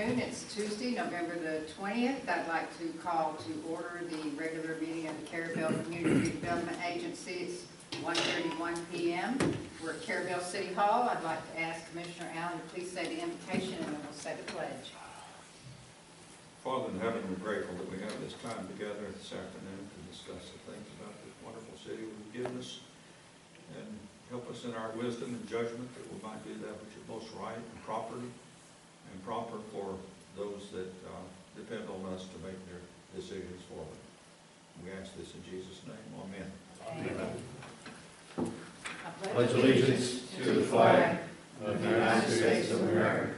afternoon. It's Tuesday, November the 20th. I'd like to call to order the regular meeting of the Carrabelle Community Development Agency. It's 1:31 p.m. We're at Carrabelle City Hall. I'd like to ask Commissioner Allen to please say the invocation and then we'll say the pledge. Father in heaven, we're grateful that we have this time together this afternoon to discuss the things about this wonderful city you've given us, and help us in our wisdom and judgment that we might do that which is most right and proper for those that depend on us to make their decisions for them. We ask this in Jesus' name. Amen. Amen. I pledge allegiance to the flag of the United States of America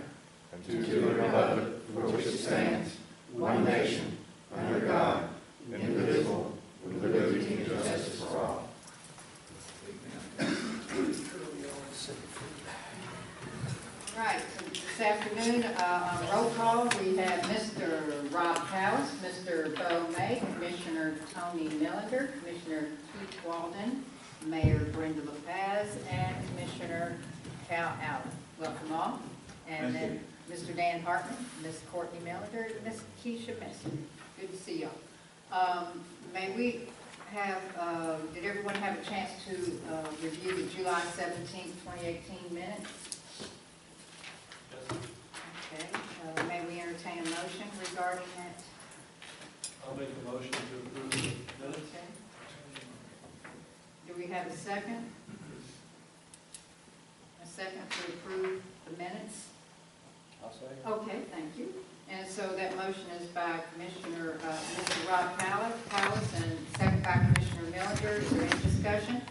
and to the republic for which it stands, one nation, under God, indivisible, with liberty and justice for all. Right, so this afternoon on roll call we have Mr. Rob House, Mr. Bo May, Commissioner Tony Millinger, Commissioner Keith Walden, Mayor Brenda LaPaz, and Commissioner Cal Allen. Welcome all. And then Mr. Dan Hartman, Ms. Courtney Millinger, and Ms. Keisha Messon. Good to see y'all. May we have, did everyone have a chance to review the July 17th, 2018 minutes? Okay, may we entertain a motion regarding that? I'll make a motion to approve the minutes. Okay. Do we have a second? A second to approve the minutes? I'll say. Okay, thank you. And so that motion is by Commissioner, Mr. Rob Powers, and second by Commissioner Millinger. Is there any discussion?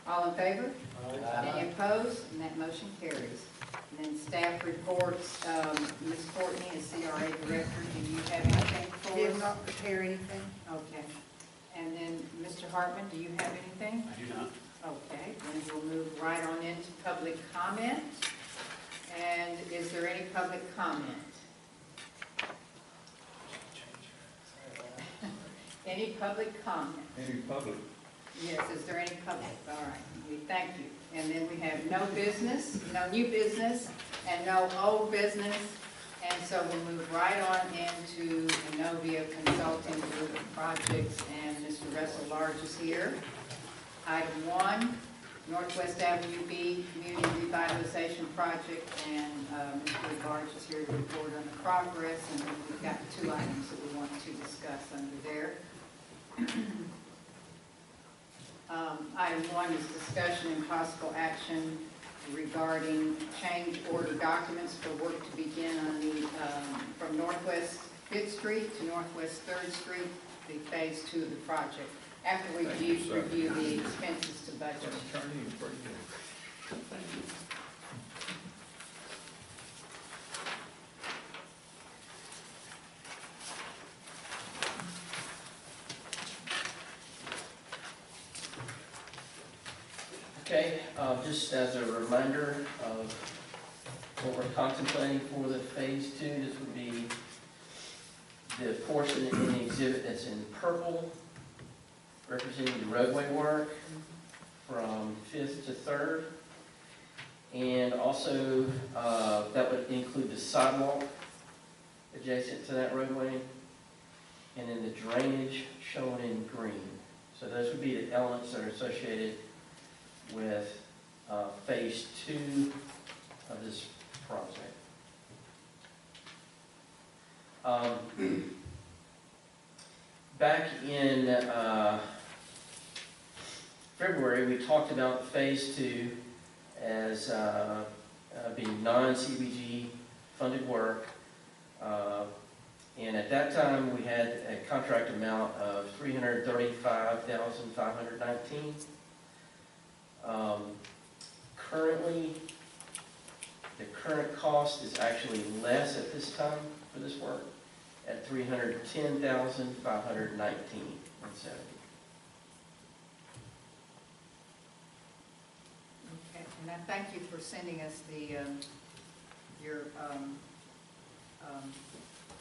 All in favor? Any opposed? And that motion carries. And then staff reports, Ms. Courtney is CRA Director. Do you have anything for us? Did not prepare anything. Okay. And then Mr. Hartman, do you have anything? I do not. Okay, then we'll move right on into public comment. And is there any public comment? Any public comment? Any public? Yes, is there any public? All right, we thank you. And then we have no business, no new business, and no old business. And so we'll move right on into Innovia Consulting Group of Projects, and Mr. Russell Large is here. Item 1, Northwest Avenue B Community Revitalization Project, and Mr. Large is here to report on the progress, and we've got 2 items that we want to discuss under there. Item 1 is discussion and possible action regarding change order documents for work to begin on the from Northwest 5th Street to Northwest 3rd Street, the phase 2 of the project. After we review the expenses to budget. Pretty good. Thank you. Okay, just as a reminder of what we're contemplating for the phase 2, this would be the portion in the exhibit that's in purple, representing the roadway work from 5th to 3rd. And also, that would include the sidewalk adjacent to that roadway, and then the drainage shown in green. So those would be the elements that are associated with phase 2 of this project. Back in February, we talked about phase 2 as being non-CBG funded work. And at that time, we had a contract amount of $335,519. Currently, the current cost is actually less at this time for this work, at $310,519.70. Okay, and I thank you for sending us the your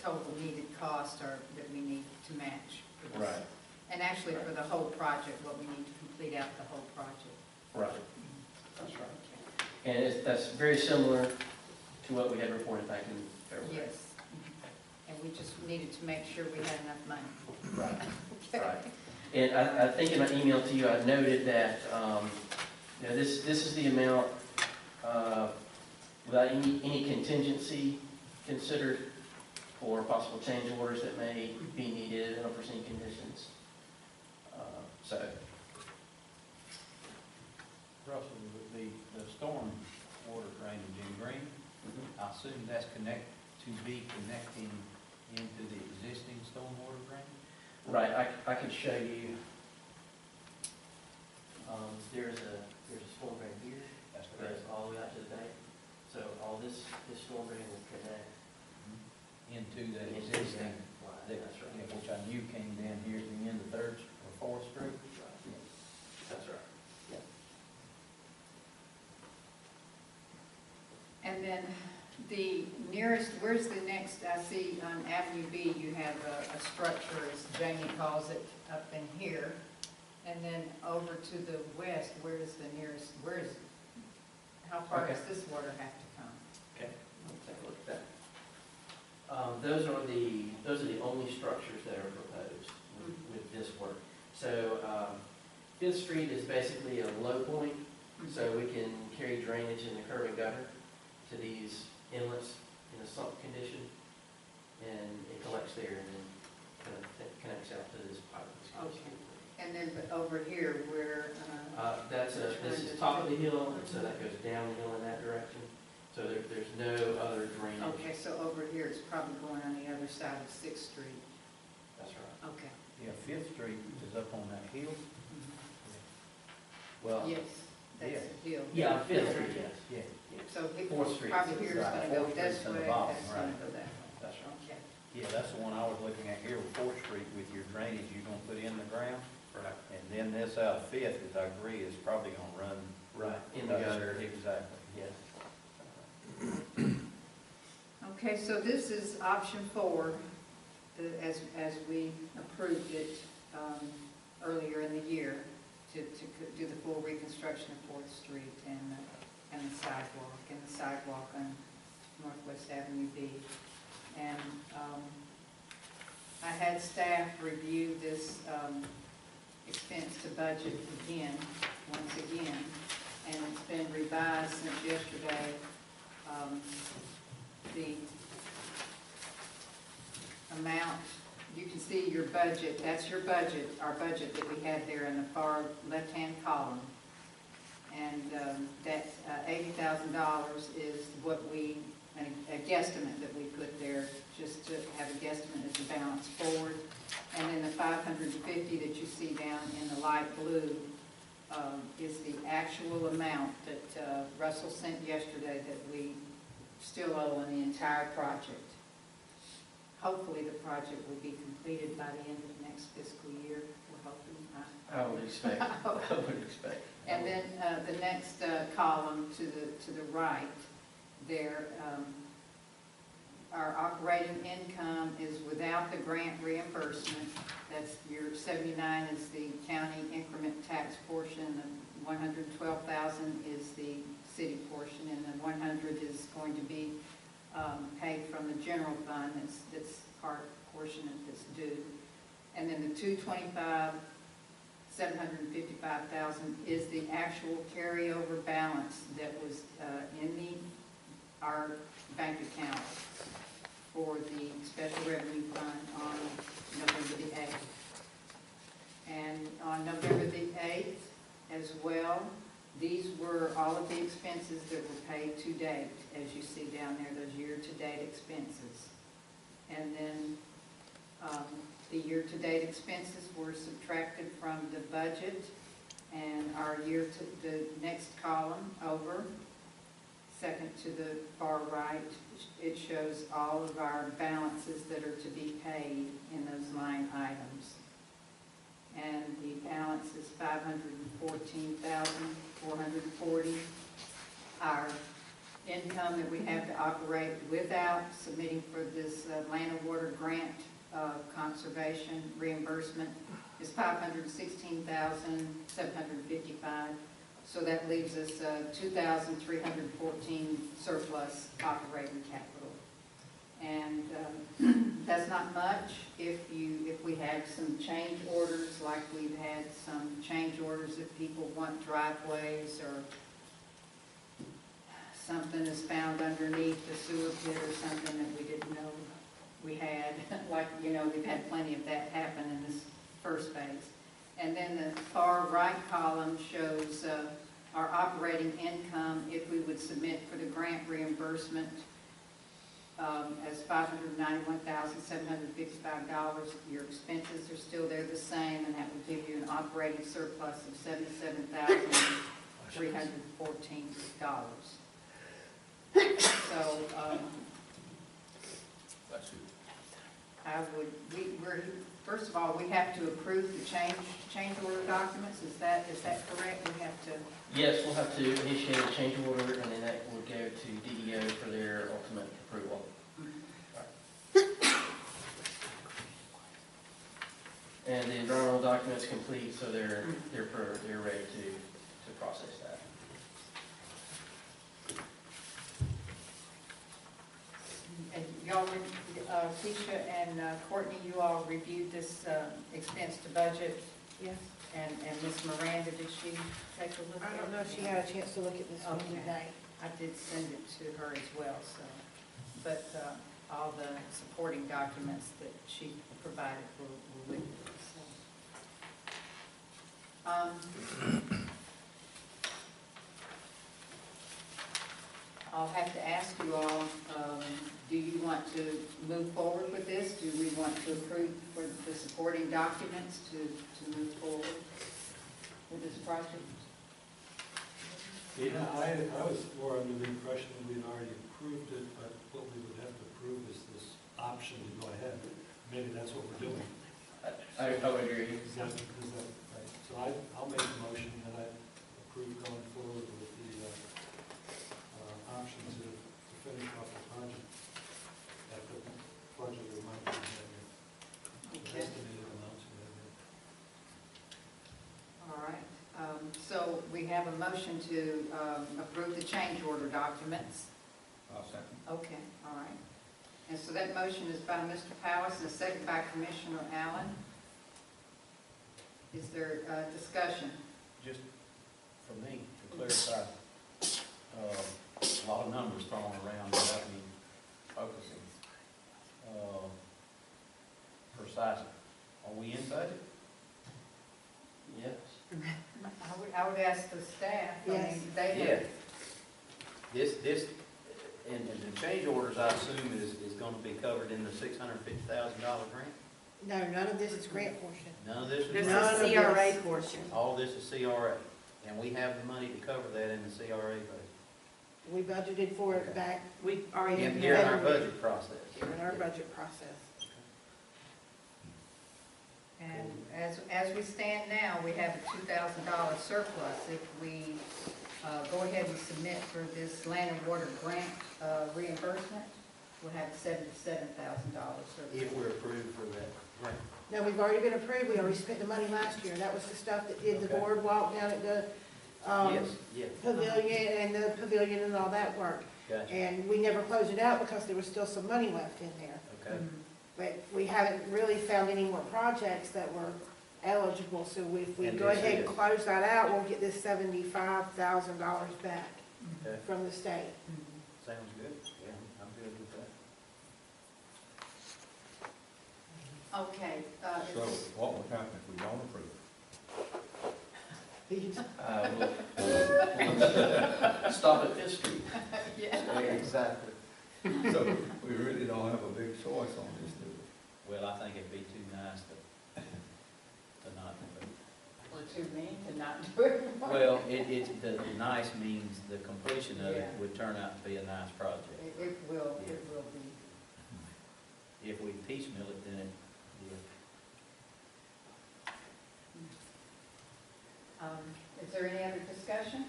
total needed cost or that we need to match for this. Right. And actually for the whole project, what we need to complete out the whole project. Right. That's right. And that's very similar to what we had reported back in February. Yes. and we just needed to make sure we had enough money. Right. Okay. Right. And I think in my email to you, I noted that, you know, this is the amount, without any contingency considered for possible change orders that may be needed in unforeseen conditions. So, Russell, the storm water drainage in Green, I assume that's connecting into the existing stormwater drain? right, I could show you, there's a storm drain here, That's that goes all the way out to the bank. So all this storm drain will connect Into the into existing, that. that- That's right. which I knew came down here at the end of Third or Fourth Street. That's right. And then the nearest, where's the next, I see on Avenue B, you have a structure, as Jamie calls it, up in here. And then over to the west, where's the nearest, how far Okay. does this water have to come? Okay, let's take a look at that. Those are the only structures that are proposed with this work. So, Fifth Street is basically a low point, so we can carry drainage in the curb and gutter to these inlets in a sump condition, and it collects there and then kind of connects out to this pipe. Okay. And then but over here where, This is top of the hill, and so that goes down the hill in that direction. So there's no other drainage. okay, so over here it's probably going on the other side of Sixth Street. That's right. Okay. Yeah, Fifth Street is up on that hill. Well, Yes, that's yeah. the deal. Yeah, Fifth Street, yes. yeah, So it Fourth Street. probably here is Right, gonna go Fourth this Street's in the way, bottom, that's gonna right. go that way. that's right. Okay. Yeah, that's the one I was looking at here with Fourth Street with your drainage you're gonna put in the ground. Right. And then this out of Fifth, as I agree, is probably gonna run. Right, in the gutter. Exactly. Yes. Okay, so this is option 4, as we approved it earlier in the year, to do the full reconstruction of 4th Street and the sidewalk on Northwest Avenue B. And I had staff review this expense to budget once again, and it's been revised since yesterday. The amount, you can see your budget, that's your budget, our budget that we had there in the far left-hand column. And that $80,000 is what a guesstimate that we put there, just to have a guesstimate as the balance forward. And then the 550 that you see down in the light blue is the actual amount that Russell sent yesterday that we still owe on the entire project. Hopefully the project will be completed by the end of next fiscal year, we're hoping. I would expect, I would expect. And then the next column to the right there, our operating income is without the grant reimbursement. That's your 79 is the county increment tax portion, the 112,000 is the city portion, and the 100 is going to be paid from the general fund. That's portion that's due. And then the 225, 755,000 is the actual carryover balance that was in our bank account for the special revenue fund on November the 8th. And on November the 8th as well, these were all of the expenses that were paid to date, as you see down there, those year-to-date expenses. And then the year-to-date expenses were subtracted from the budget, and the next column over, second to the far right, it shows all of our balances that are to be paid in those line items. And the balance is $514,440. Our income that we have to operate without submitting for this land and water grant conservation reimbursement is $516,755. So that leaves us $2,314 surplus operating capital. And that's not much. If we have some change orders, like we've had some change orders if people want driveways or something is found underneath the sewer pit or something that we didn't know we had. Like, we've had plenty of that happen in this first phase. And then the far right column shows our operating income if we would submit for the grant reimbursement as $591,755. Your expenses are still there the same, and that would give you an operating surplus of $77,314. So, first of all, we have to approve the change order documents. Is that correct? We have to. Yes, we'll have to initiate a change order, and then that will go to DEO for their ultimate approval. And the environmental document's complete, so they're ready to process that. And y'all, Keisha and Courtney, you all reviewed this expense to budget? Yes. And Ms. Miranda, did she take a look at it? I don't know if she had a chance to look at this one Okay. today. I did send it to her as well, so. But all the supporting documents that she provided were with her, so. I'll have to ask you all, do you want to move forward with this? Do we want to approve for the supporting documents to move forward with this project? Yeah, I was more under the impression that we'd already approved it, but what we would have to approve is this option to go ahead. Maybe that's what we're doing. I would agree. Is that right? So I'll make a motion that I approve going forward with the option to finish off the project at the budget amount we have here. Okay. Estimated amounts we have here. All right. So we have a motion to approve the change order documents. I'll second. Okay, all right. And so that motion is by Mr. Powers and a second by Commissioner Allen. Is there discussion? Just for me, to clarify, a lot of numbers thrown around without me focusing. Precisely. Are we in budget? Yes. I would ask the staff. Yes. I mean, they Yeah. This, and the change orders, I assume, is gonna be covered in the $650,000 grant? No, none of this is grant portion. None of this This is, None is of CRA this. portion. all this is CRA, and we have the money to cover that in the CRA budget. We budgeted for it back We already. In here in our budget process. in our budget process. And as we stand now, we have a $2,000 surplus. If we go ahead and submit for this land and water grant reimbursement, we'll have $77,000 surplus. If we're approved for that grant. No, we've already been approved. We already spent the money last year. That was the stuff that did the Okay. boardwalk down at the Yes, yes, pavilion and all that work. gotcha, And we never closed it out because there was still some money left in there. okay. But we haven't really found any more projects that were eligible, so if we And go this ahead and is- close that out, we'll get this $75,000 back Okay, from the state. sounds good, yeah, I'm good with that. Okay. So what would happen if we don't approve it? We'll stop at Fifth Street. Yeah. Exactly. So we really don't have a big choice on this, do we? Well, I think it'd be too nice to not do it. Or too mean to not do it. Well, the nice means the completion of it Yeah. would turn out to be a nice project. It will be. If we piecemeal it, then it, Is there any other discussion?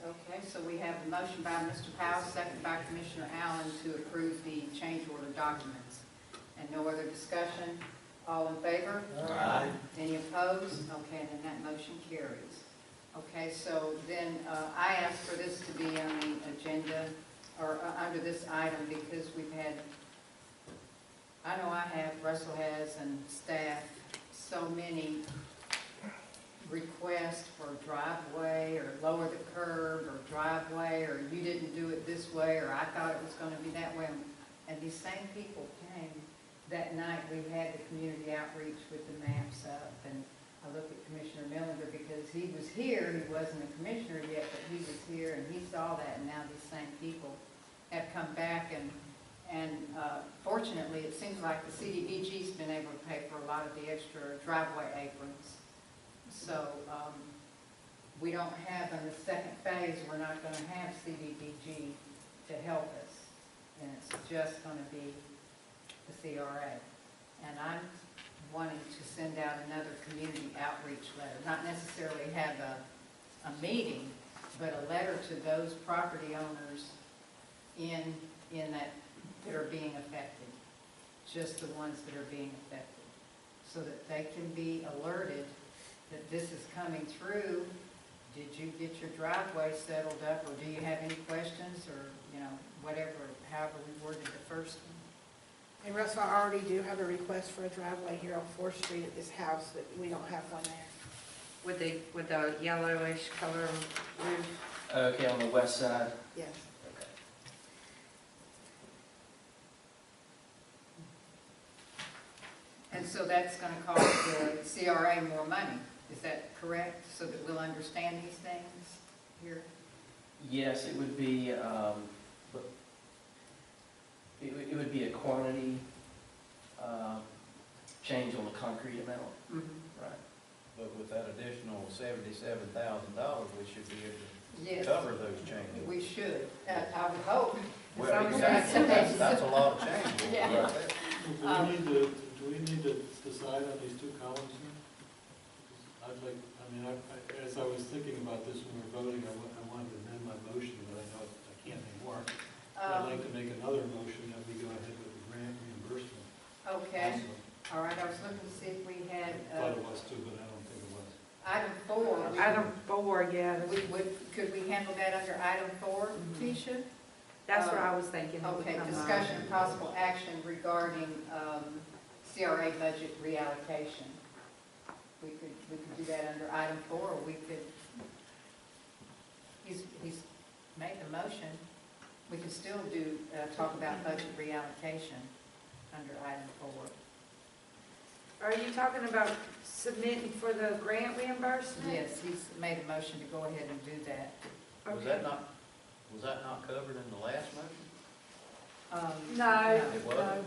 Okay, so we have a motion by Mr. Powell, second by Commissioner Allen to approve the change order documents. And no other discussion? All in favor? Aye. Any opposed? Okay, then that motion carries. Okay, so then I ask for this to be on the agenda, or under this item because we've had, I know I have, Russell has, and staff, so many requests for driveway, or lower the curb, or driveway, or you didn't do it this way, or I thought it was gonna be that way. And these same people came that night. We had the community outreach with the maps up, and I looked at Commissioner Millinger because he was here. He wasn't a commissioner yet, but he was here, and he saw that, and now these same people have come back, and fortunately, it seems like the CDBG's been able to pay for a lot of the extra driveway aprons. So, we don't have, in the second phase, we're not gonna have CDBG to help us, and it's just gonna be the CRA. And I'm wanting to send out another community outreach letter, not necessarily have a meeting, but a letter to those property owners in that are being affected, just the ones that are being affected, so that they can be alerted that this is coming through. Did you get your driveway settled up, or do you have any questions, or, whatever, however we worded the first one? And Russell, I already do have a request for a driveway here on 4th Street at this house, but we don't have one there. With the yellowish color roof. Okay, on the west side. Yes. Okay. And so that's going to cost the CRA more money, is that correct? So that we'll understand these things here? Yes, it would be, it would be a quantity change on the concrete amount. Mm-hmm. Right. But with that additional $77,000, we should be able Yes, to cover those changes. we should. I would hope. Well, As long as exactly, that's- that's a lot of change. Yeah. right there. Do we need to decide on these two columns here? I'd like, as I was thinking about this when we were voting, I wanted to amend my motion, but I know I can't anymore. I'd like to make another motion that we go ahead with the grant reimbursement. Okay, also. all right, I was looking to see if we had, I thought it was too, but I don't think it was. item 4. Item 4, yeah, Could we handle that under item 4, Keisha? that's what I was thinking. It would Okay, come discussion up. and possible action regarding CRA budget reallocation. We could do that under item 4, or we could, he's made the motion. We could still do, talk about budget reallocation under item 4. Are you talking about submitting for the grant reimbursement? Yes, he's made a motion to go ahead and do that. Was that not covered in the last motion? No, It wasn't?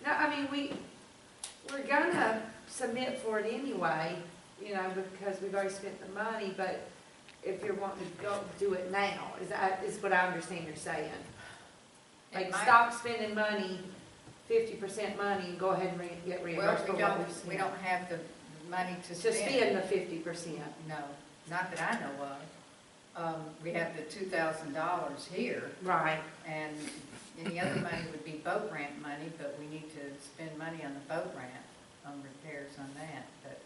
no, we're gonna submit for it anyway, because we've already spent the money, but if you're wanting to go do it now, is what I understand you're saying. It Like, might- stop spending money, 50% money, and go ahead and get Well, reimbursed for what we've spent. we don't have the money to To spend. spend the 50%. No, not that I know of. We have the $2,000 here, Right. and any other money would be boat ramp money, but we need to spend money on the boat ramp, on repairs on that, but,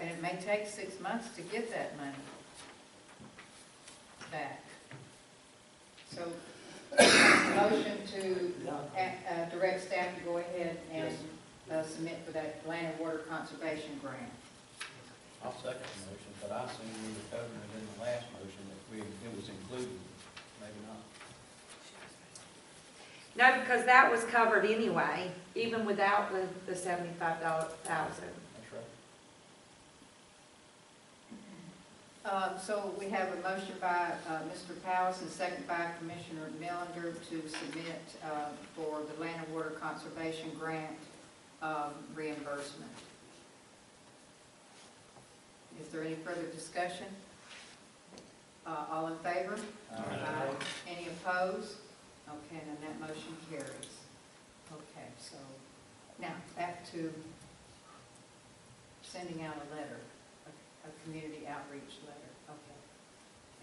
and it may take 6 months to get that money back. So, motion to direct staff to go ahead and submit for that land and water conservation grant. I'll second the motion, but I assume we were covering it in the last motion, that it was included, maybe not. No, because that was covered anyway, even without the $75,000. That's right. So we have a motion by Mr. Powers and second by Commissioner Millinger to submit for the land and water conservation grant reimbursement. Is there any further discussion? All in favor? Aye. Any opposed? Okay, then that motion carries. Okay, so now back to sending out a letter, a community outreach letter. Okay.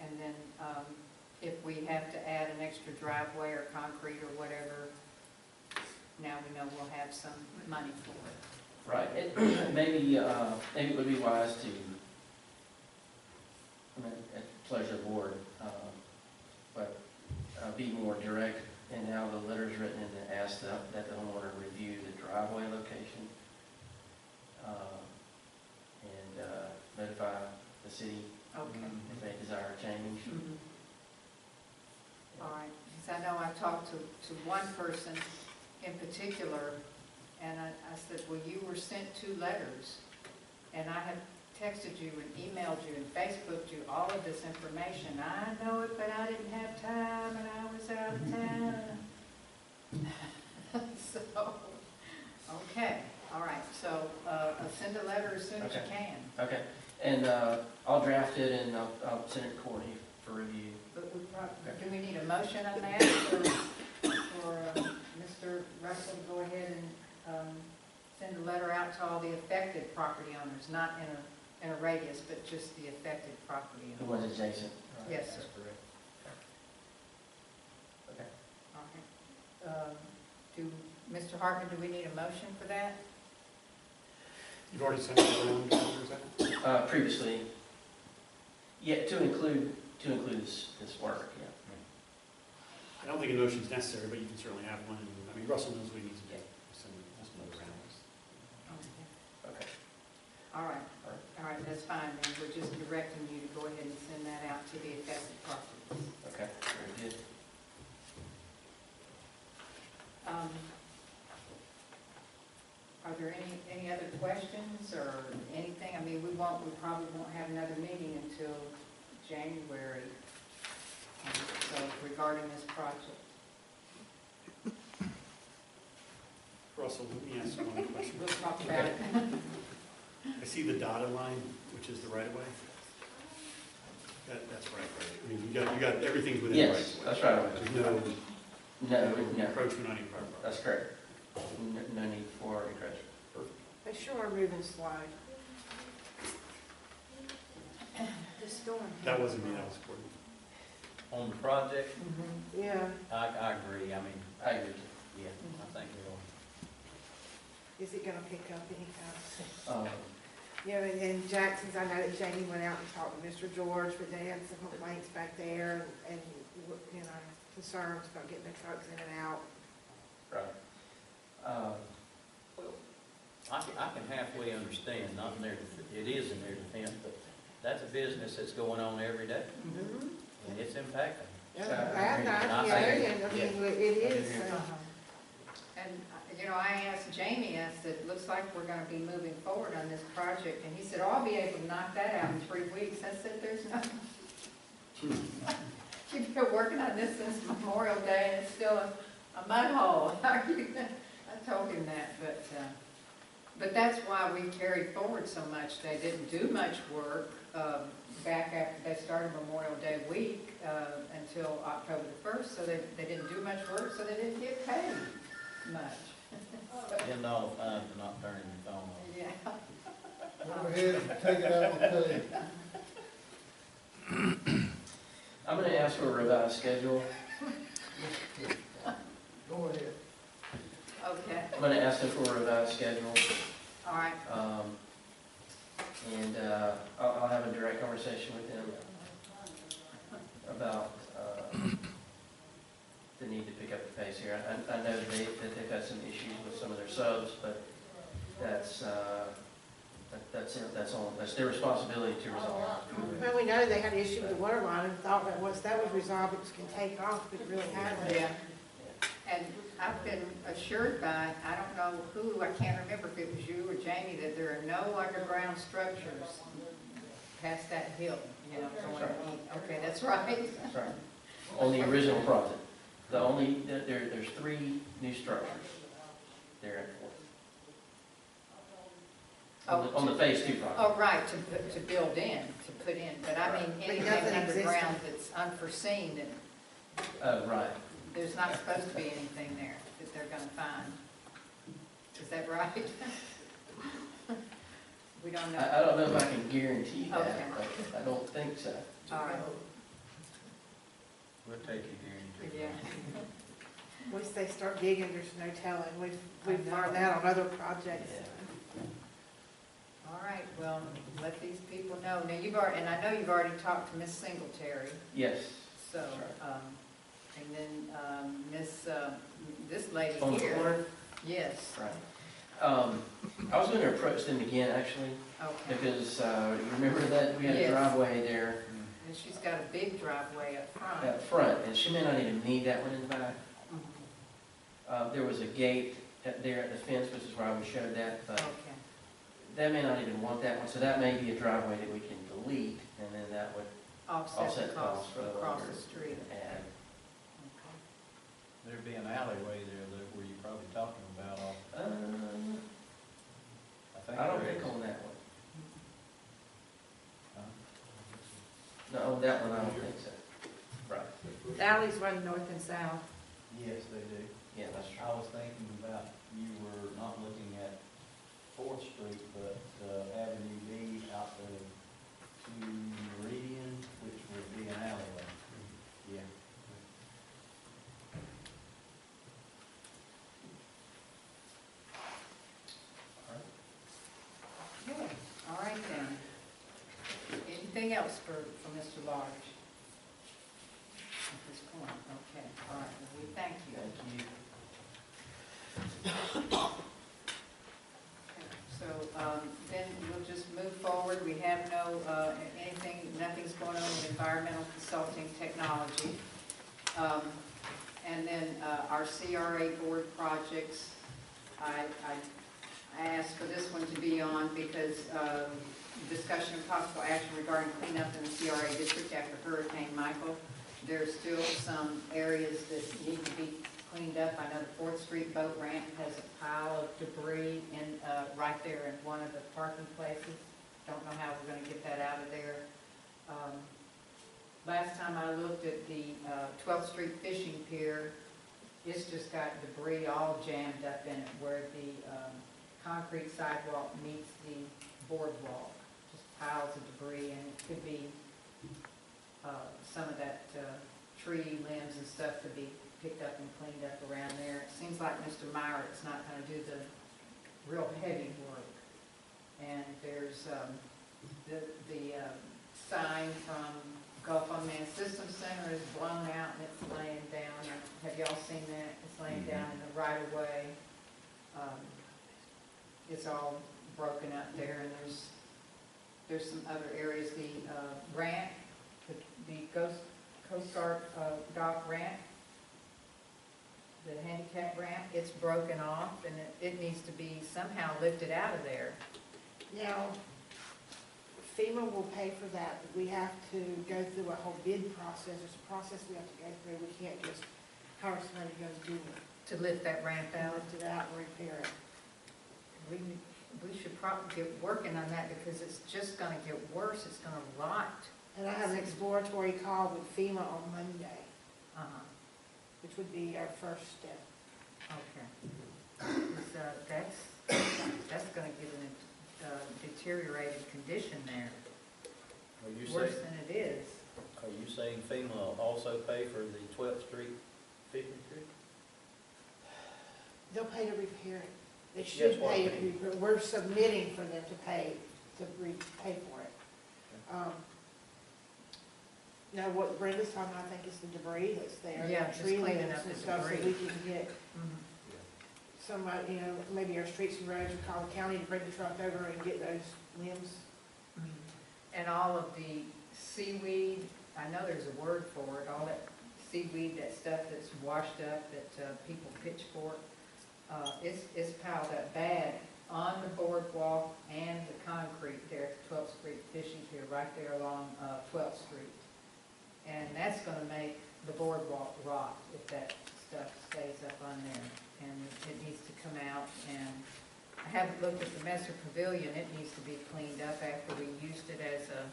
And then if we have to add an extra driveway or concrete or whatever, now we know we'll have some money for it. Right, maybe it would be wise to, at the pleasure of the board, but be more direct in how the letter's written and to ask that the homeowner review the driveway location. And notify the city Okay. if they desire a change. Mhm. All right, because I know I talked to one person in particular, and I said, well, you were sent 2 letters, and I have texted you and emailed you and Facebooked you all of this information. I know it, but I didn't have time, and I was out of town. So, okay, all right, so send a letter as soon as you Okay. can. Okay, and I'll draft it and I'll send it to Courtney for review. But do we need a motion on that for Mr. Russell to go ahead and send a letter out to all the affected property owners, not in a radius, but just the affected property The owners? ones adjacent. Yes, sir. That's correct. Okay. All right. Mr. Hartman, do we need a motion for that? You've already sent it around, is that? Previously, yeah, to include this work, yeah. I don't think a motion's necessary, but you can certainly have one. I mean, Russell knows what he needs to do. Send it around. Okay. All right, all right, that's fine then. We're just directing you to go ahead and send that out to the affected properties. Okay, very good. Are there any other questions or anything? I mean, we probably won't have another meeting until January, so regarding this project. Russell, let me ask you one question. We'll talk about it. I see the dotted line, which is the right of way. That's right, right? I mean, you got everything's within the right Yes, of way. that's right. There's No, encroachment on your private property. that's correct. No need for encroachment. They sure are moving slow. The storm. That wasn't me, that was Courtney. On the project, Yeah, I agree, I mean, I agree. yeah, I think we'll. is it gonna pick up anytime? Um, Yeah, and Jackson's, I know that Jamie went out and talked to Mr. George, but they had some complaints back there and, you know, concerns about getting the trucks in and out. Right. I can halfway understand, not in their, it is in their defense, but that's a business that's going on every day, and it's impacting. Yeah, I bad agree. night, I yeah, think- and I mean, it is. And, you know, I asked Jamie, I said, looks like we're gonna be moving forward on this project, and he said, oh, I'll be able to knock that out in 3 weeks. I said, there's no. You've been working on this since Memorial Day, and it's still a mud hole. I told him that, but that's why we carried forward so much. They didn't do much work back after they started Memorial Day week until October the 1st, so they didn't do much work, so they didn't get paid much. Getting all the fun for not turning your phone on. Yeah. Go ahead and take it out and pay. I'm gonna ask for a revised schedule. Go ahead. Okay, I'm gonna ask them for a revised schedule. all right. And I'll have a direct conversation with them about the need to pick up the pace here. I know that they've had some issues with some of their subs, but that's their responsibility to resolve. Well, we know they had an issue with the water line and thought that was resolved, it was gonna take off, but it really hasn't. Yeah. And I've been assured by, I don't know who, I can't remember if it was you or Jamie, that there are no underground structures past that hill, you know, going east. Okay, that's right. That's right. On the original project, there's 3 new structures there at Fourth. On the phase 2 project. Oh, right, to build in, to put in, but I mean, But anything nothing underground that's unforeseen, that Right. there's not supposed to be anything there that they're gonna find. Is that right? We don't know. I don't know if I can guarantee that, Okay. but I don't think so. All right, We'll take you there. yeah. Once they start digging, there's no telling. We've I know. learned that on other projects. All right, well, let these people know. Now, and I know you've already talked to Miss Singletary, Yes. so, and then lady On the here. corner? Yes, Right. I was gonna approach them again, actually, okay. because, you remember that we had a Yes. driveway there And she's got a big driveway up front. up front, and she may not even need that one in the back. Mhm. There was a gate there at the fence, which is why we showed that, but Okay, that may not even want that one, so that may be a driveway that we can delete, and then that would offset offset the the cost cost for the across longer the street. add. Okay. There'd be an alleyway there where you're probably talking about off, I don't there think is. on that one. Huh? No, that one I don't think so. Right. The alleys run north and south. Yes, they do. Yeah, that's true. I was thinking about, you were not looking at Fourth Street, but Avenue B out to Meridian, which would be an alleyway. Yeah. Okay, all right then. Anything else for Mr. Large? At this point, okay, all right, well, we thank you. Thank you. So, then we'll just move forward. We have no, nothing's going on with environmental consulting technology. And then, our CRA board projects, I asked for this one to be on because, discussion of possible action regarding cleanup in the CRA district after Hurricane Michael. There's still some areas that need to be cleaned up. I know the 4th Street boat ramp has a pile of debris in, right there in one of the parking places. Don't know how we're gonna get that out of there. Last time I looked at the 12th Street fishing pier, it's just got debris all jammed up in it where the concrete sidewalk meets the boardwalk. Just piles of debris, and it could be some of that tree limbs and stuff to be picked up and cleaned up around there. It seems like Mr. Myrick's not going to do the real heavy work. And there's the sign from Gulf Unmanned Systems Center is blown out and it's laying down. Have y'all seen that? It's laying down in the right of way. It's all broken up there, and there's some other areas. The ramp, the Coast Guard dock ramp, the handicap ramp, it's broken off, and it needs to be somehow lifted out of there. Now, FEMA will pay for that, but we have to go through a whole bid process. There's a process we have to go through. We can't just hire somebody to go do it. To lift that ramp And out. lift it out and repair it. We should probably get working on that because it's just gonna get worse. It's gonna rot. And I have an exploratory call with FEMA on Monday, Uh-huh, which would be our first step. okay. That's gonna get in a deteriorated condition there, Are you worse saying, than it is. are you saying FEMA will also pay for the 12th Street fishing pier? They'll pay to repair it. They should Yes, what pay fee? it. We're submitting for them to pay for it. Now, what Brenda's talking about, I think, is the debris that's there. Yeah, the just tree cleaning limbs up and the stuff, debris. so we can get Mhm. somebody, maybe our streets and roads, or call the county to bring the truck over and get those limbs. Mhm. And all of the seaweed, I know there's a word for it, all that seaweed, that stuff that's washed up, that people pitchfork, it's piled up bad on the boardwalk and the concrete there at the 12th Street fishing pier, right there along 12th Street. And that's gonna make the boardwalk rot if that stuff stays up on there. And it needs to come out, and I haven't looked at the Messer Pavilion. It needs to be cleaned up after we used it as a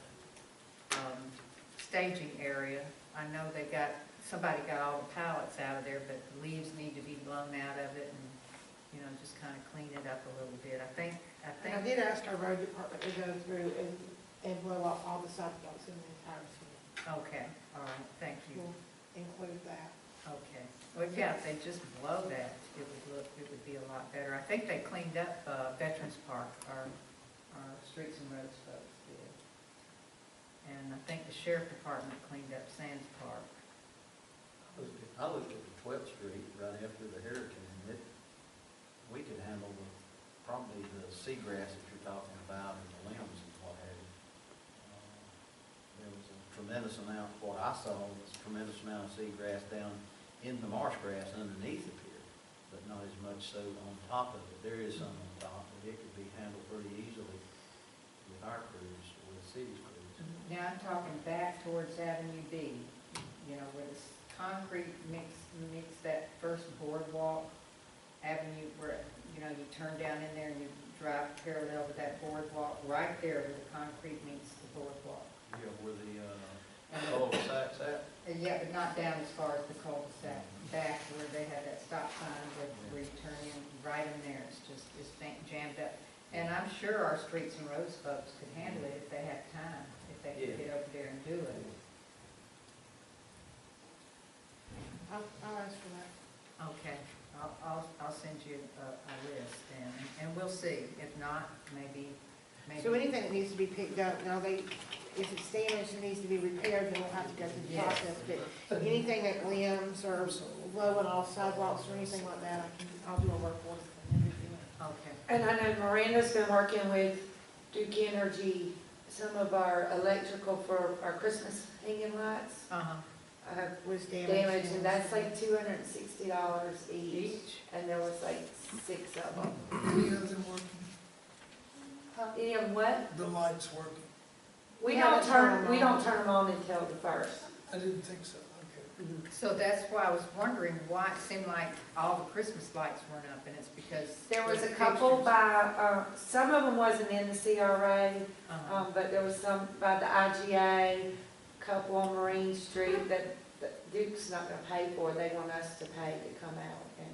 staging area. I know somebody got all the pallets out of there, but the leaves need to be blown out of it and, just kind of clean it up a little bit. And I did ask our road department to go through and blow off all the sidewalks in the entire city. Okay, all right, thank you. We'll include that. Okay. Well, yeah, if they just blow that, it would be a lot better. I think they cleaned up Veterans Park, our streets and roads folks did. And I think the sheriff department cleaned up Sands Park. I looked at the 12th Street right after the hurricane, seagrass that you're talking about and the limbs and what have you. There was a tremendous amount, what I saw was a tremendous amount of seagrass down in the marsh grass underneath it here, but not as much so on top of it. There is some on top, but it could be handled pretty easily with our crews, or with the city's crews. Now I'm talking back towards Avenue B, you know, where the concrete meets that first boardwalk avenue where, you know, you turn down in there and you drive parallel with that boardwalk, right there where the concrete meets the boardwalk. Yeah, where the cul-de-sac's at? Yeah, but not down as far as the cul-de-sac, back where they have that stop sign where you turn in, right in there, it's jammed up. And I'm sure our streets and roads folks could handle it if they had time, if they could get over there and do it. I'll ask for that. Okay, I'll send you a list and we'll see. If not, maybe. So anything that needs to be picked up, now if it's damaged and needs to be repaired, then we'll have to go through the Yes. process. But anything that limbs or blowing off sidewalks or anything like that, I'll do a work order and everything. Okay. And I know Miranda's been working with Duke Energy, some of our electrical for our Christmas hanging lights. Was Damaged, and that's like $260 each, and there was like 6 of them. Any of them working? Any of them what? The lights working? We No, don't that's turn, not we on. don't turn them on until the 1st. I didn't think so, okay. So that's why I was wondering why it seemed like all the Christmas lights weren't up, and it's because. There was a the couple pictures- by, some of them wasn't in the CRA, Uh-huh. but there was some by the IGA, couple on Marine Street that Duke's not gonna pay for. They want us to pay to come out and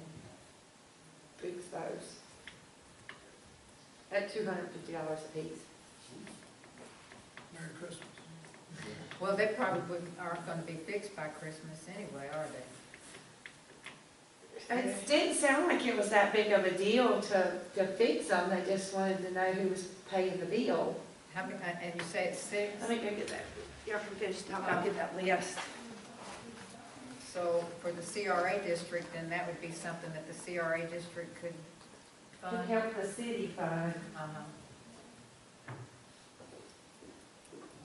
fix those. At $250 a piece. Merry Christmas. Well, they probably aren't gonna be fixed by Christmas anyway, are they? It didn't sound like it was that big of a deal to fix them. They just wanted to know who was paying the bill. How many, and you say it's 6? Let me go get that. Y'all can finish talking. I'll get that list. So for the CRA district, then that would be something that the CRA district could To fund? help the city fund. Uh-huh.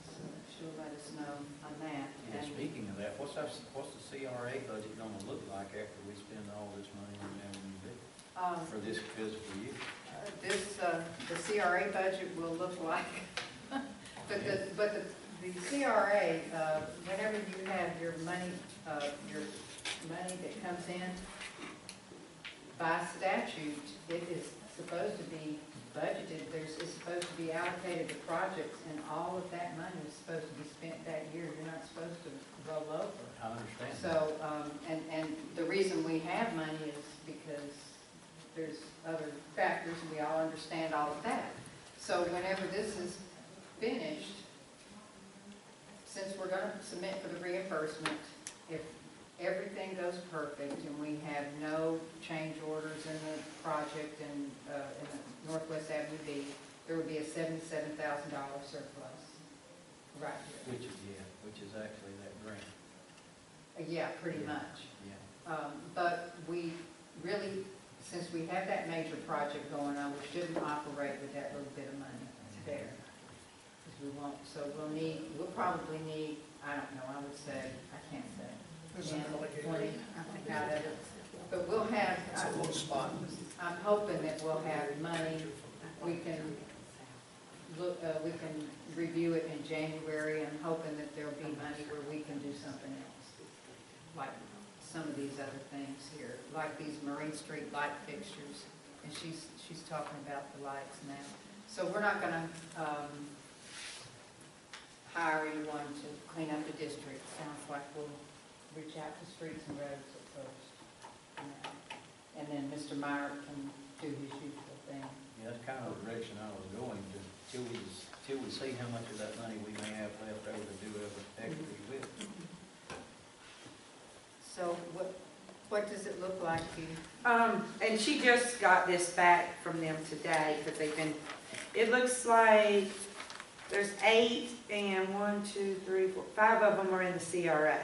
So she'll let us know on that. And speaking of that, what's the CRA budget gonna look like after we spend all this money on Avenue B for this fiscal year? The CRA budget will look like, but the CRA, whenever you have your money that comes in, by statute, it is supposed to be budgeted, it's supposed to be allocated to projects, and all of that money is supposed to be spent that year. You're not supposed to roll over. I understand. So, and the reason we have money is because there's other factors, and we all understand all of that. So whenever this is finished, since we're gonna submit for the reimbursement, if everything goes perfect and we have no change orders in the project in the Northwest Avenue B, there would be a $77,000 surplus right here. Which is actually that grant. Yeah, pretty much. Yeah. But we really, since we have that major project going on, we shouldn't operate with that little bit of money there. Because we won't, so we'll probably need, I don't know, I would say, I can't say. There's 10, an alligator. 20, I think out of it. But we'll have, It's a little spot. I'm hoping that we'll have money, we can look, we can review it in January. I'm hoping that there'll be money where we can do something else, like some of these other things here, like these Marine Street light fixtures, and she's talking about the lights now. So we're not gonna, hire anyone to clean up the district. Sounds like we'll reach out to streets and roads at first. And then Mr. Meyer can do his usual thing. Yeah, that's kind of the direction I was going, till we see how much of that money we may have left over to do whatever activity with. So what does it look like to you? And she just got this back from them today, because they've been, it looks like there's 8 and 1, 2, 3, 4, 5 of them are in the CRA.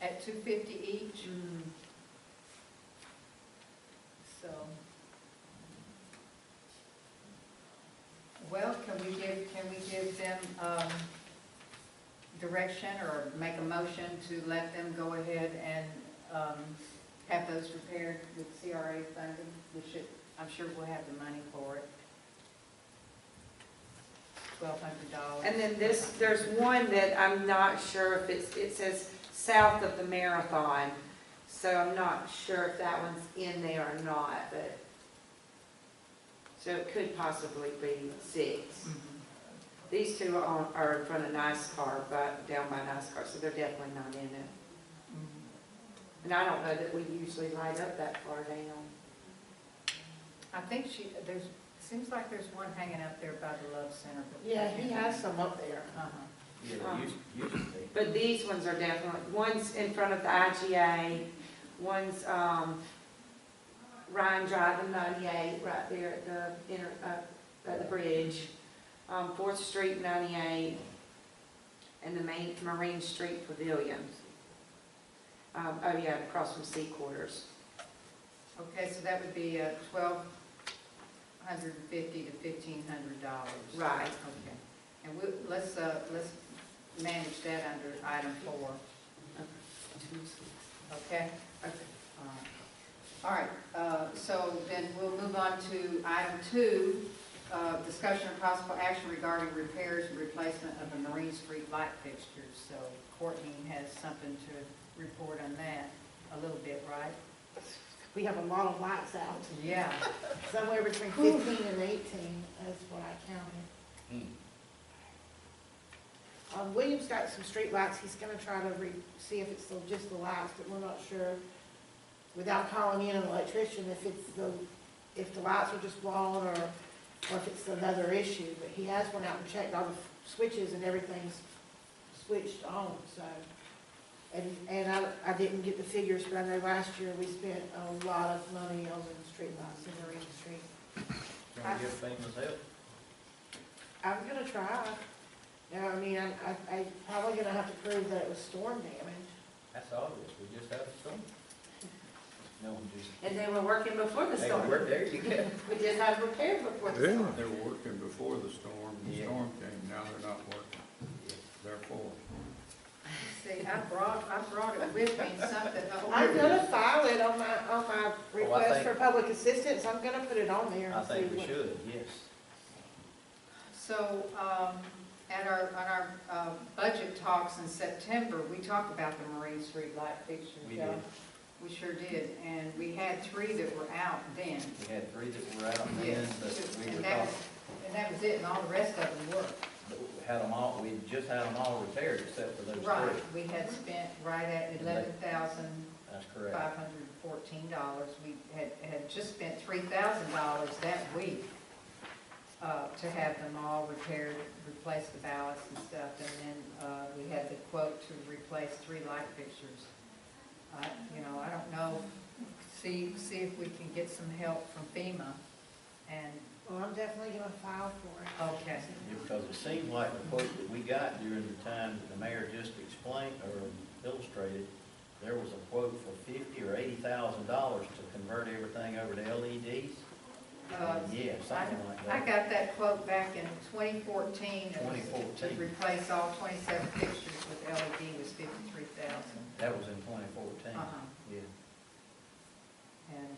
At $250 each? direction or make a motion to let them go ahead and have those repaired with CRA funding? We should, I'm sure we'll have the money for it. $1,200. And then there's one that I'm not sure if it says south of the marathon, so I'm not sure if that one's in there or not, but, so it could possibly be 6. Mhm. These two are in front of NICER, but down by NICER, so they're definitely not in it. Mhm. And I don't know that we usually light up that far down. I think there's, seems like there's one hanging up there by the Love Center. But Yeah, he has some up there. Uh-huh. Yeah, they used to be. But these ones are definitely, one's in front of the IGA, one's, Ryan Drive and 98, right there at the at the bridge. 4th Street, 98, and the main Marine Street Pavilion. Oh yeah, across from Sea Quarters. Okay, so that would be $1,250 to $1,500. Right. Okay, and let's manage that under item 4. Okay? Okay. All right, so then we'll move on to item 2, discussion of possible action regarding repairs and replacement of the Marine Street light fixtures. So Courtney has something to report on that a little bit, right? We have a lot of lights out, Yeah. somewhere between 15 and 18, that's what I counted. William's got some street lights, he's gonna try to see if it's just the lights, but we're not sure, without calling in an electrician, if the lights are just blown or if it's another issue. But he has went out and checked all the switches and everything's switched on, so. And I didn't get the figures, but I know last year we spent a lot of money on the street lights in Marine Street. Can we get FEMA's help? I'm gonna try. Now, I mean, I probably gonna have to prove that it was storm damage. That's obvious, we just had a storm. No one just. And they were working before the Hey, storm. there you go. We just had repaired before the storm. They were working before the storm, the Yeah. storm came, now they're not working, therefore. See, I brought it with me, something. I'm gonna file it on my request think- for public assistance. I'm gonna put it on there I and see think we what. should, yes. So, on our budget talks in September, we talked about the Marine Street light fixtures. We yeah. did. We sure did, and we had 3 that were out then. We had 3 that were out then, Yes, but we and were that talking, was, and that was it, and all the rest of them were. we had them all, we just had them all repaired except for those 3. Right, we had spent right at $11,514. That's correct. We had just spent $3,000 that week to have them all repaired, replace the ballasts and stuff, and then we had the quote to replace 3 light fixtures. I don't know, see if we can get some help from FEMA, and, Well, I'm definitely gonna file for it. okay. Yeah, because it seemed like the quote that we got during the time that the mayor just explained or illustrated, there was a quote for $50,000 or $80,000 to convert everything over to LEDs. Yeah, something like I that. got that quote back in 2014. and 2014. To replace all 27 fixtures with LED was $53,000. That was in 2014. Uh-huh. Yeah. And,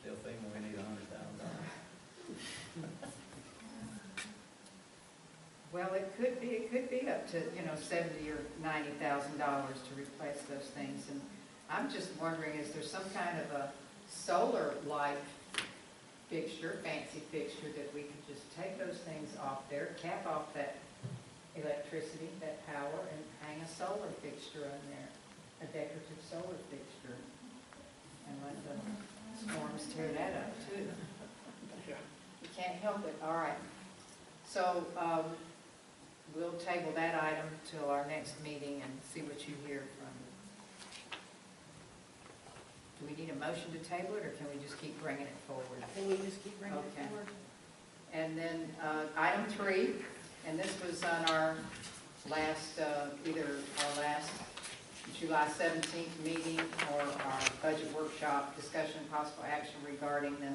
Still thinking we need $100,000. well, it could be up to, $70,000 or $90,000 to replace those things. And I'm just wondering, is there some kind of a solar light fixture, fancy fixture, that we could just take those things off there, cap off that electricity, that power, and hang a solar fixture on there, a decorative solar fixture, and let the storms tear that up too. You can't help it. All right. So we'll table that item till our next meeting and see what you hear from it. Do we need a motion to table it, or can we just keep bringing it forward? I think we just keep bringing it Okay. forward. And then item 3, and this was on our last, either our last July 17th meeting or our budget workshop, discussion and possible action regarding the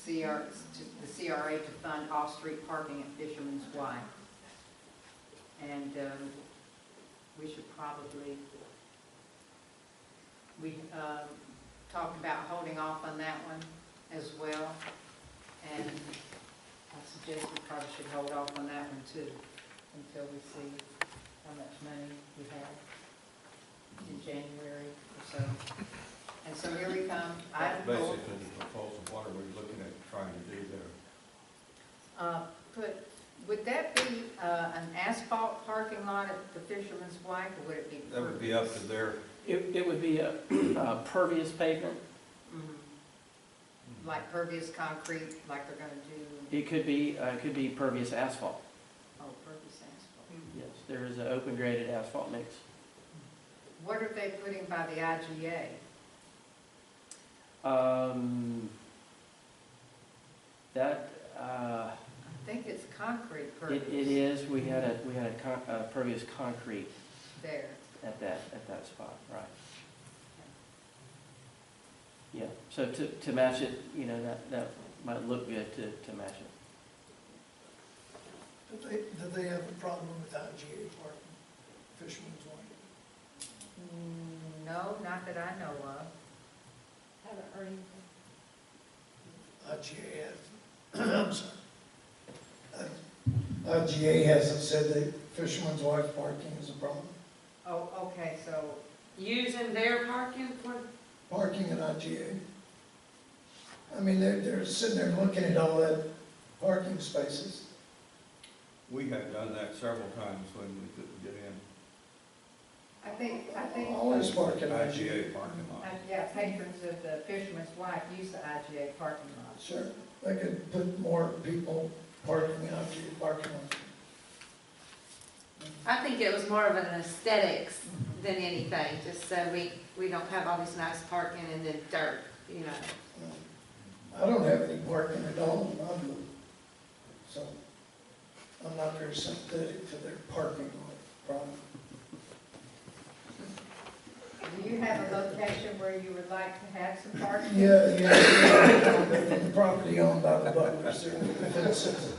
CRA to fund off-street parking at Fisherman's Way. And and we should probably, we talked about holding off on that one as well, and I suggest we probably should hold off on that one too, until we see how much money we have in January or so. And so here we come, item 4. Basically, the proposal, what are we looking at trying to do there? Would that be an asphalt parking lot at the Fisherman's Wife, or would it be? That would be up to their, It would be a pervious pavement. Mhm. Like pervious concrete, like they're gonna do, It could be pervious asphalt. oh, pervious asphalt. Yes, there is an open graded asphalt mix. What are they putting by the IGA? That, I think it's concrete it pervious. is, we had a pervious concrete There. at that spot, right. Yeah, so to match it, you know, that might look good to match it. Do they have a problem with IGA parking, Fisherman's Wife? No, not that I know of. Haven't heard anything. IGA has, I'm sorry. IGA hasn't said that Fisherman's Wife parking is a problem. Oh, okay, so, Using their parking for, Parking at IGA. I mean, they're sitting there looking at all that parking spaces. we have done that several times when we couldn't get in. I think. Always park at IGA. IGA parking lot. Yeah, patrons of the Fisherman's Wife use the IGA parking lot. Sure, they could put more people parking in IGA parking lot. I think it was more of an aesthetics than anything, just so we don't have all this nice parking and then dirt, you know. I don't have any parking at all in my building, so I'm not very sympathetic to their parking lot problem. Do you have a location where you would like to have some parking? Yeah, the property owned by the Butlers, there are fences.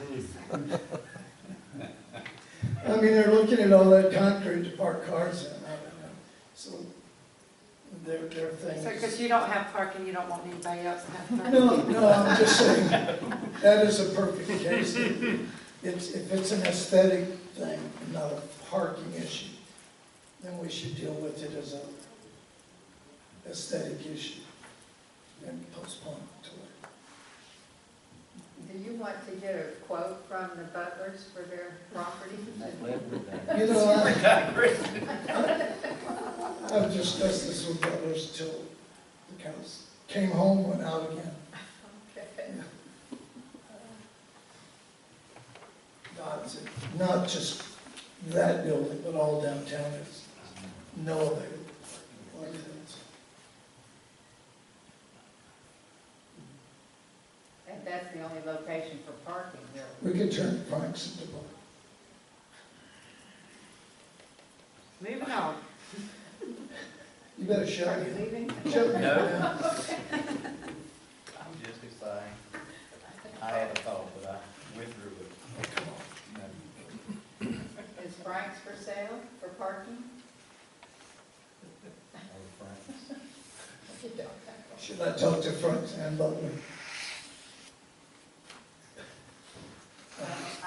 I mean, they're looking at all that concrete to park cars in, I don't know, so their thing So, is. because you don't have parking, you don't want anybody else to have parking. No, I'm just saying, that is a perfect case. If it's an aesthetic thing, not a parking issue, then we should deal with it as a aesthetic issue and postpone it to later. Do you want to get a quote from the Butlers for their property? You know, I've discussed this with brothers till the cows came home, went out again. Okay. Not just that building, but all downtown is no available like that. And that's the only location for parking there. We could turn Frank's into bar. Moving on. You better Are shut you me. leaving? Shut me No. down. I'm just saying, I had a thought, but I withdrew it. Oh, come on. Is Frank's for sale for parking? Should I talk to Frank and Butler?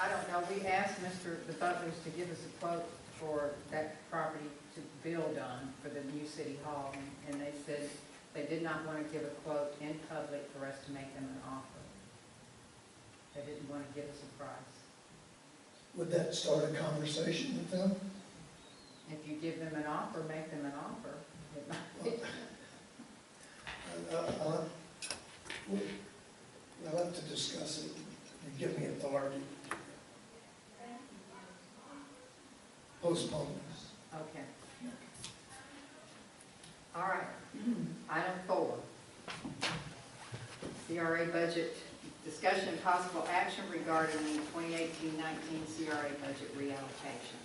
I don't know, we asked the Butlers to give us a quote for that property to build on for the new city hall, and they said they did not want to give a quote in public for us to make them an offer. They didn't want to give us a price. Would that start a conversation with them? If you give them an offer, make them an offer. It might- I'll have to discuss it. You give me authority. Postpone this. Okay. All right. Item 4. CRA budget discussion and possible action regarding the 2018-19 CRA budget reallocation.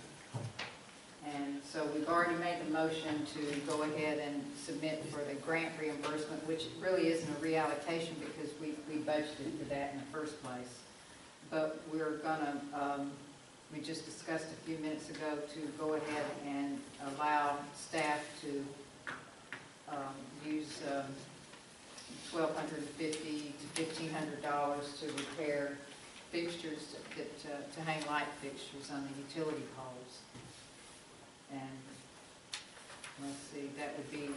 And so we've already made the motion to go ahead and submit for the grant reimbursement, which really isn't a reallocation because we budgeted for that in the first place. But we're gonna we just discussed a few minutes ago to go ahead and allow staff to use $1,250 to $1,500 to repair fixtures to hang light fixtures on the utility poles. And let's see, that would be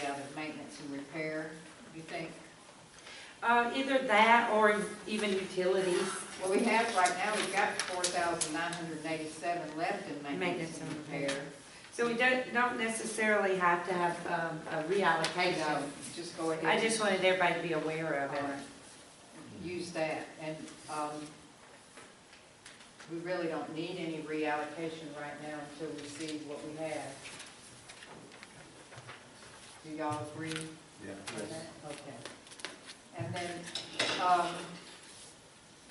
out of maintenance and repair, you think? Either that or even utilities. Well, we have, right now, we've got 4,987 left in maintenance and repair. So we don't necessarily have to have a reallocation. No, just go ahead. I just wanted everybody to be aware of it. Use that, and we really don't need any reallocation right now until we see what we have. Do y'all agree? Yeah. with that? Okay. And then,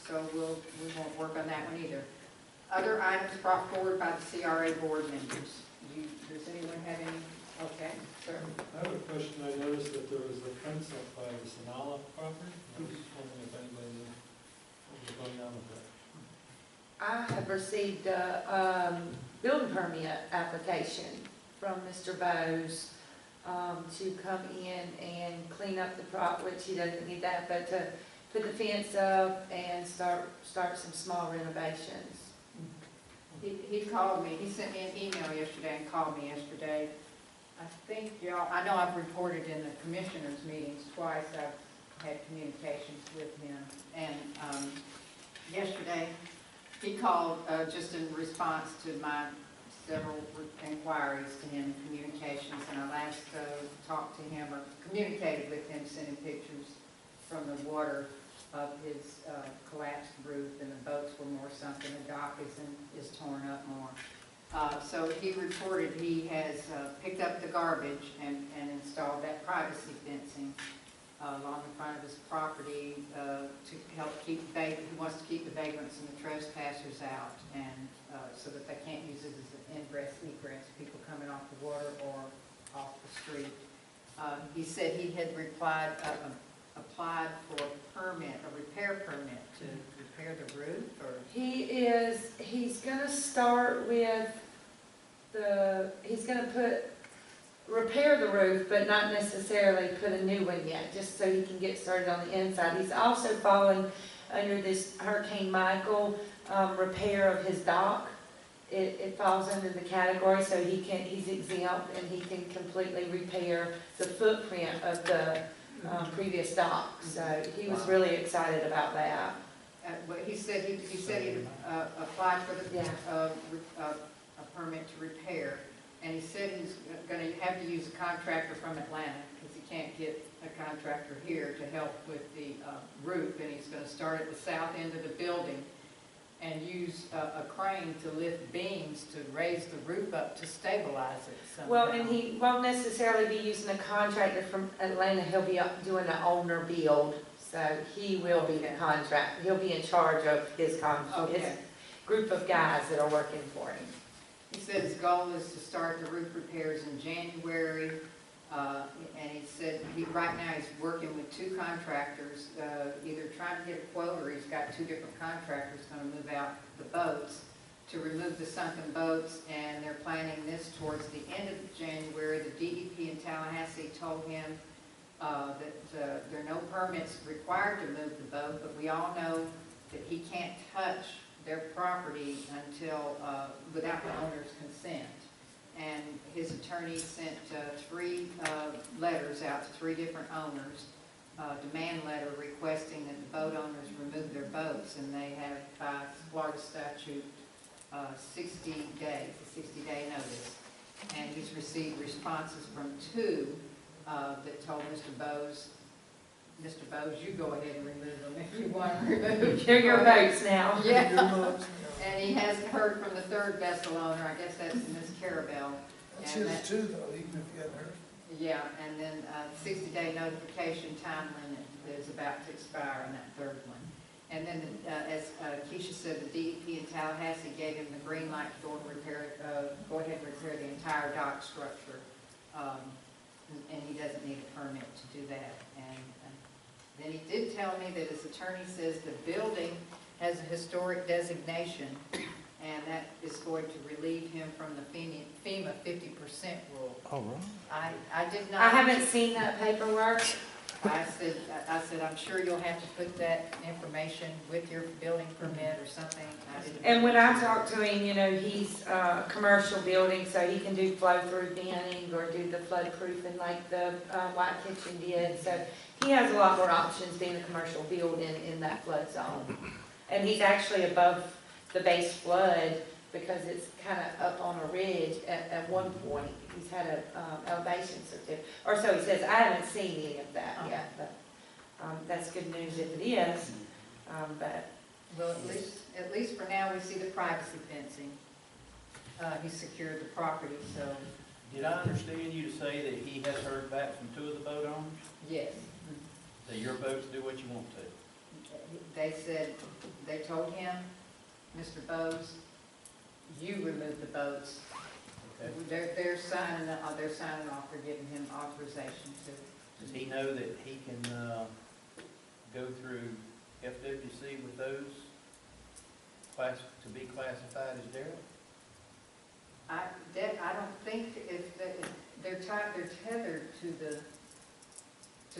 so we won't work on that one either. Other items brought forward by the CRA board members. Does anyone have any? Okay, sir. I have a question. I noticed that there was a fence up by the Sonala property. I was just wondering if anybody knew what was going on with that. I have received a building permit application from Mr. Bose to come in and clean up the which he doesn't need that, but to put the fence up and start some small renovations. He called me, he sent me an email yesterday and called me yesterday. I think y'all, I know I've reported in the commissioners' meetings twice, I've had communications with him. And yesterday, he called just in response to my several inquiries to him, communications, and I last talked to him or communicated with him, sending pictures from the water of his collapsed roof, and the boats were more sunken, the dock is torn up more. So he reported he has picked up the garbage and installed that privacy fencing along the front of his property to help keep he wants to keep the vagrants and the trespassers out, and so that they can't use it as an ingress, egress, people coming off the water or off the street. He said he had applied for a permit, a repair permit to repair the roof, or? He's gonna start with he's gonna repair the roof, but not necessarily put a new one yet, just so he can get started on the inside. He's also fallen under this Hurricane Michael repair of his dock. It falls under the category, so he's exempt and he can completely repair the footprint of the previous dock. So he was really excited about that. But he said he applied for a permit to repair, and he said he's going to have to use a contractor from Atlanta because he can't get a contractor here to help with the roof, and he's going to start at the south end of the building and use a crane to lift beams to raise the roof up to stabilize it somehow. Well, and he won't necessarily be using a contractor from Atlanta. He'll be doing an owner build, so he will be the contractor. He'll be in charge of his group of guys that are working for him. He said his goal is to start the roof repairs in January, and he said right now he's working with two contractors, either trying to get a quote or he's got two different contractors going to move out the boats to remove the sunken boats, and they're planning this towards the end of January. The DEP in Tallahassee told him that there are no permits required to move the boat, but we all know that he can't touch their property until without the owner's consent. And his attorney sent three letters out to three different owners, demand letter requesting that the boat owners remove their boats, and they have by Florida statute 60 days, a 60-day notice. And he's received responses from two that told Mr. Bose, you go ahead and remove them if you want to remove. They're your boats now. Yeah. And he hasn't heard from the third vessel owner, I guess that's Miss Carrabelle. That's And his too, though, even if you hadn't heard. Yeah, and then 60-day notification time limit is about to expire on that third one. And then, as Keisha said, the DEP in Tallahassee gave him the green light to go and go ahead and repair the entire dock structure. And he doesn't need a permit to do that. And then he did tell me that his attorney says the building has a historic designation, and that is going to relieve him from the FEMA 50% rule. All right. I did not. I haven't seen that paperwork. I said, I'm sure you'll have to put that information with your building permit or something. I didn't. And when I talked to him, you know, he's a commercial building, so he can do flow-through binning or do the flood proofing like the White Kitchen did. So he has a lot more options being a commercial building in that flood zone. And he's actually above the base flood because it's kind of up on a ridge at one point. He's had a elevation certificate, or so he says. I haven't seen any of that yet, but that's good news if it is. But Well, at least for now, we see the privacy fencing. He secured the property, so, Did I understand you to say that he has heard back from 2 of the boat owners? yes. That your boats do what you want to? They said, they told him, Mr. Bowes, you remove the boats. Okay. They're signing off, they're giving him authorization to. Does he know that he can go through FWC with those to be classified as derelict? I don't think if they're tethered to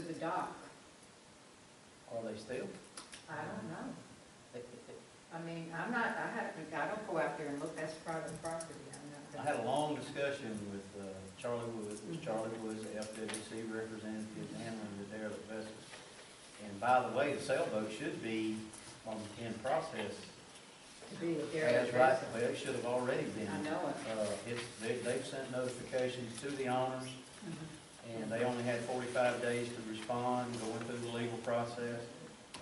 the dock. Are they still? I don't know. I mean, I don't go out there and look, that's private property. I had a long discussion with Charlie Woods, Charlie Woods, the FWC representative handling the derelict vessels. And by the way, the sailboat should be in process. To be a derelict As right, vessel. well, it should have already been. I know it. They've sent notifications to the owners, and they only had 45 days to respond, going through the legal process,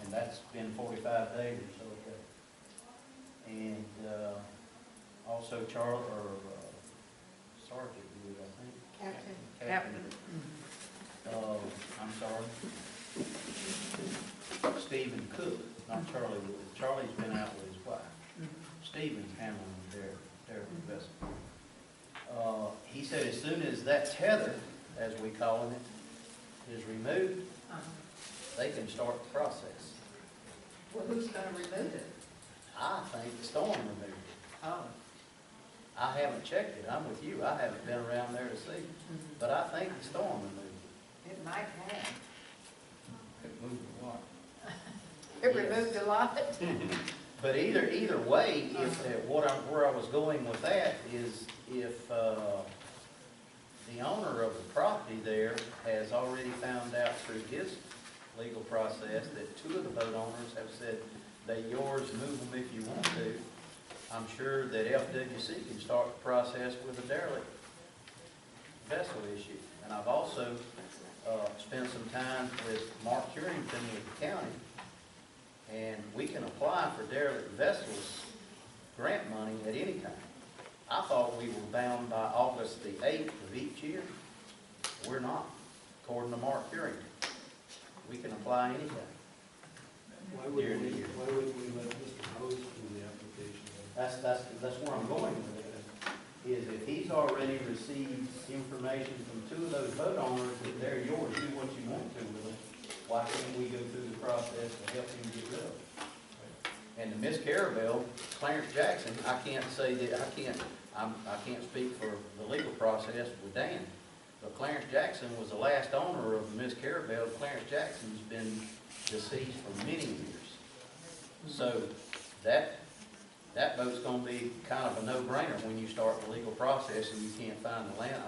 and that's been 45 days or so ago. And also Sergeant Wood, I think. Captain. I'm sorry. Stephen Cook, not Charlie Wood. Charlie's been out with his wife. Stephen's handling their vessel. He said as soon as that tether, as we call it, is removed, they can start the process. Well, who's gonna remove it? I think the storm removed it. Oh. I haven't checked it. I'm with you. I haven't been around there to see. But I think the storm removed it. It might have. It moved a lot. It removed a lot. But either way, if where I was going with that is if the owner of the property there has already found out through his legal process that 2 of the boat owners have said they're yours, move them if you want to, I'm sure that FWC can start the process with a derelict vessel issue. And I've also spent some time with Mark Curington with the county, and we can apply for derelict vessels grant money at any time. I thought we were bound by August the 8th of each year. We're not, according to Mark Curington. We can apply anytime. Why wouldn't we let Mr. Bowes do the application? That's where I'm going with it, is if he's already received information from 2 of those boat owners that they're yours, do what you want to with them, why can't we go through the process to help him get rid of them? And to Miss Carrabelle, Clarence Jackson, I can't say that, I can't speak for the legal process with Dan, but Clarence Jackson was the last owner of Miss Carrabelle. Clarence Jackson's been deceased for many years. So that boat's gonna be kind of a no-brainer when you start the legal process and you can't find the land,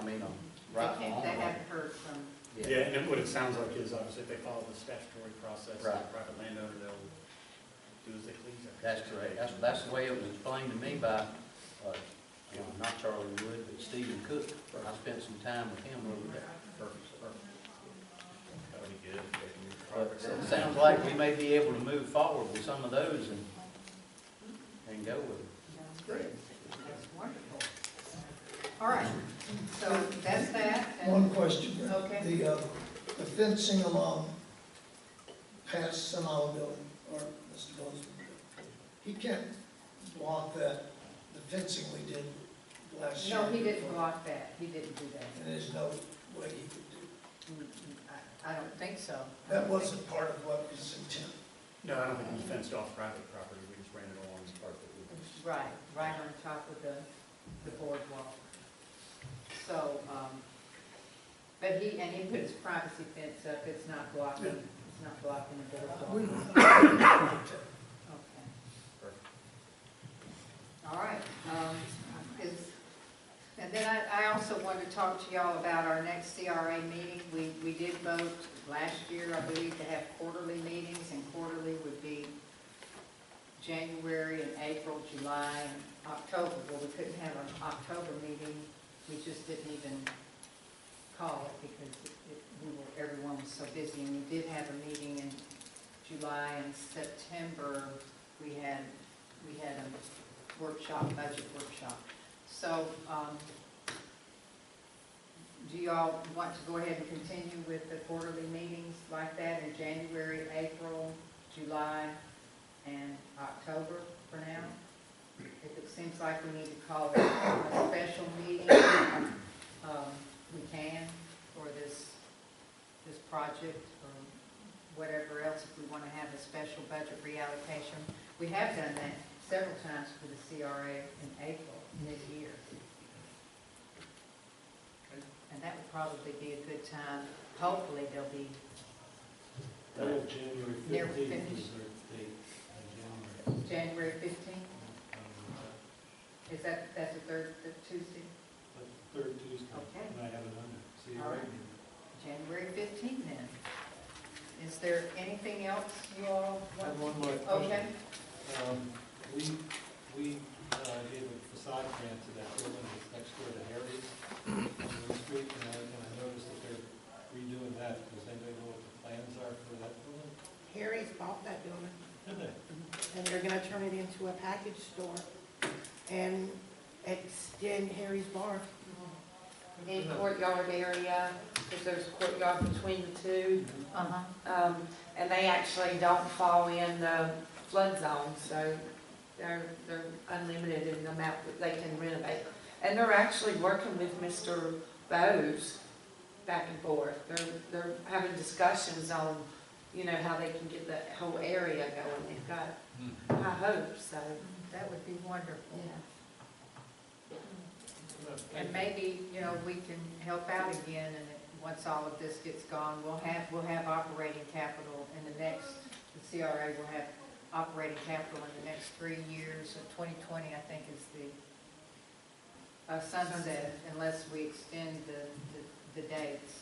right They along. haven't heard from. Yeah, and what it sounds like is obviously if they follow the statutory process, as a Right. private landowner, they'll do as they please. That's correct. That's the way it was explained to me by, not Charlie Wood, but Stephen Cook. I spent some time with him over there. That'll be good. They can move But progress. it sounds like we may be able to move forward with some of those and go with it. That's good. That's wonderful. All right, so that's that. and- One question. Okay. The fencing along past Sonala Building, or Mr. Bozeman, he can't block that, the fencing we did last year. No, he didn't block that. He didn't do that. And there's no way he could do. I don't think so. That wasn't part of what was intended. No, I don't think we fenced off private property, we just part that we. right on top of the boardwalk. So, but he put his privacy fence up, it's not blocking the boardwalk. Okay. All right, and then I also want to talk to y'all about our next CRA meeting. We did vote last year, I believe, to have quarterly meetings, and quarterly would be January and April, July, and October. Well, we couldn't have an October meeting, we just didn't even call it because everyone was so busy. And we did have a meeting in July and September. We had a budget workshop. So, do y'all want to go ahead and continue with the quarterly meetings like that in January, April, July, and October for now? If it seems like we need to call it a special meeting, we can for this project or whatever else, if we want to have a special budget reallocation. We have done that several times for the CRA in April, mid-year. And that would probably be a good time. Hopefully there'll be January near 15th finished. is their date in January. January 15th? Is that's the third Tuesday? Third Tuesday. Okay. And I have it under. See you All right. January 15th then. Is there anything else you all I have want? one more question. Okay. We gave a facade grant to that building that's next door to Harry's on Main Street, and I noticed that they're redoing that. Does anybody know what the plans are for that building? Harry's bought that building, Did they? and they're gonna turn it into a package store and extend Harry's bar. In courtyard area, because there's a courtyard between the two. Uh-huh. And they actually don't fall in the flood zone, so they're unlimited in the amount that they can renovate. And they're actually working with Mr. Bose back and forth. They're having discussions on, how they can get that whole area going. They've got high hopes, so, That would be wonderful. yeah. And maybe, we can help out again, and once all of this gets gone, we'll have operating capital in the CRA will have operating capital in the next 3 years. So 2020, I think, is the sunset, unless we extend the dates.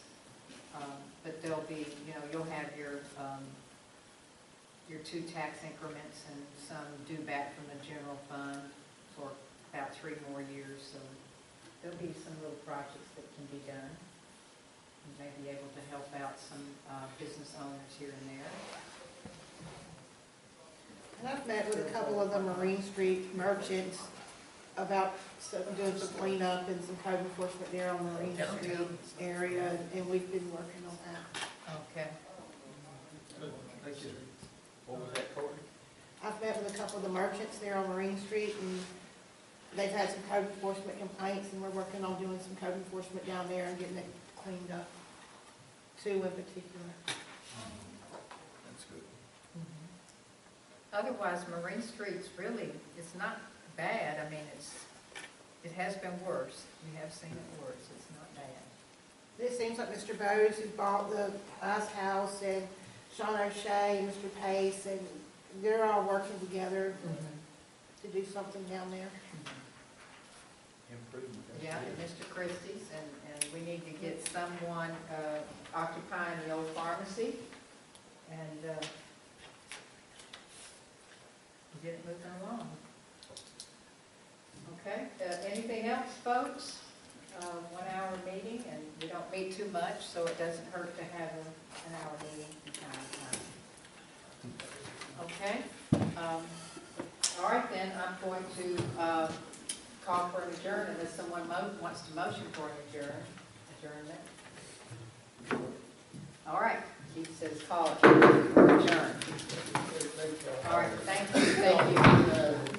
But there'll be, you'll have your 2 tax increments and some due back from the general fund for about 3 more years. So there'll be some little projects that can be done. We may be able to help out some business owners here and there. And I've met with a couple of the Marine Street merchants about doing some cleanup and some code enforcement there on Marine Street area, and we've been working on that. Okay. Good, thank you. What was that, Courtney? I've met with a couple of the merchants there on Marine Street, and they've had some code enforcement complaints, and we're working on doing some code enforcement down there and getting it cleaned up, 2 in particular. That's good. Otherwise, Marine Street's really, it's not bad. I mean, it has been worse. We have seen it worse. It's not bad. It seems like Mr. Bose, who bought the ice house, and Sean O'Shea, and Mr. Pace, and they're all working together to do something down there. Improvement. Yeah, and Mr. Christie's, and we need to get someone occupying the old pharmacy and get it moving along. Okay, anything else, folks? 1 hour meeting, and we don't meet too much, so it doesn't hurt to have an hour meeting from time to time. Okay? All right, then, I'm going to call for an adjournment unless someone wants to motion for an adjournment. All right, Keith says call it for adjourn. All right, thank you.